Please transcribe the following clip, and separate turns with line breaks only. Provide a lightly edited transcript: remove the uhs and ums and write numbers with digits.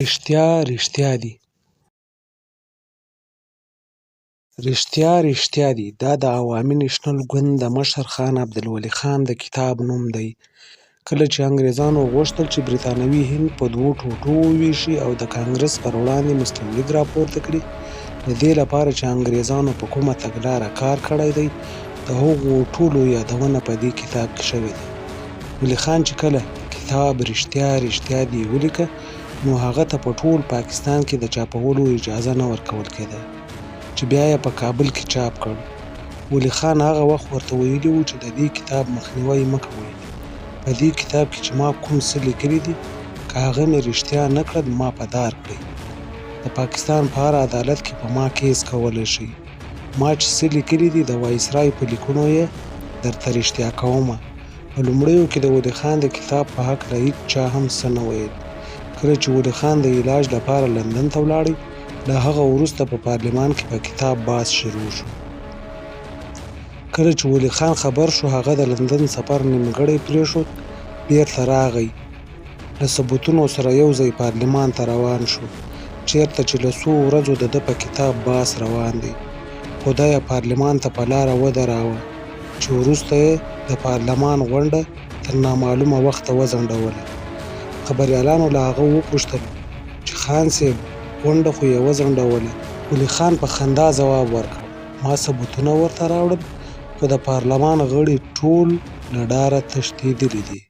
رښتیا رښتیا دي دا د عوامي نېشنل ګوند د مشر خان عبدالولي خان د کتاب نوم دی. کله چې انګرېزانو غوښتل چې برټانوي هند په دوو ټوټو وویشي او د کانګرس پر وړاندې مسلم لیګ راپورته کړي، د دې لپاره چې انګرېزانو په کومه تګلاره کار کړی دی، د هغو ټولو یادونه په دې کتاب کې شوې ده. ولي خان چې کله کتاب رښتیا دي ولیکه، نو هغه ته په ټول پاکستان کې د چاپولو اجازه نه ورکول کېده، چې بیا یې په کابل کې چاپ کړ. ولي خان هغه وخت ورته ویلي وو چې د دې کتاب مخنیوی مه کوئ. په دې کتاب کې چې ما کوم څه لیکلي دي، که هغه مې رښتیا نه کړل ما په دار کړئ. د پاکستان په هر عدالت کې په ما کیس کولی شئ. ما چې څه لیکلي دي د وایسرای په لیکونو یې درته رښتیا کومه. په لومړیو کې د ولي خان د کتاب په هکله هېچا هم څه نه ویل. کله چې ولي خان د علاج لپاره لندن ته ولاړی، له هغه وروسته په پارلمان کې په کتاب بحث شروع شو. کله چې ولي خان خبر شو هغه د لندن سفر نیمګړی پرېښود، بېرته راغی، له ثبوتونو سره یو ځای پارلمان ته روان شو، چېرته چې له څو ورځو د ده په کتاب بحث روان دی. خو دی یې پارلمان ته په لاره ودراوه، چې وروسته یې د پارلمان غونډه تر نامعلومه وخته وځنډوله. خبریالانو له هغه وپوښتل چې خان صاحب غونډه خو یې وځنډوله. ولي خان په خندا ځواب ورکړ، ما ثبوتونه ورته راوړل، خو د پارلمان غړي ټول له ډاره تښتېدلي دي.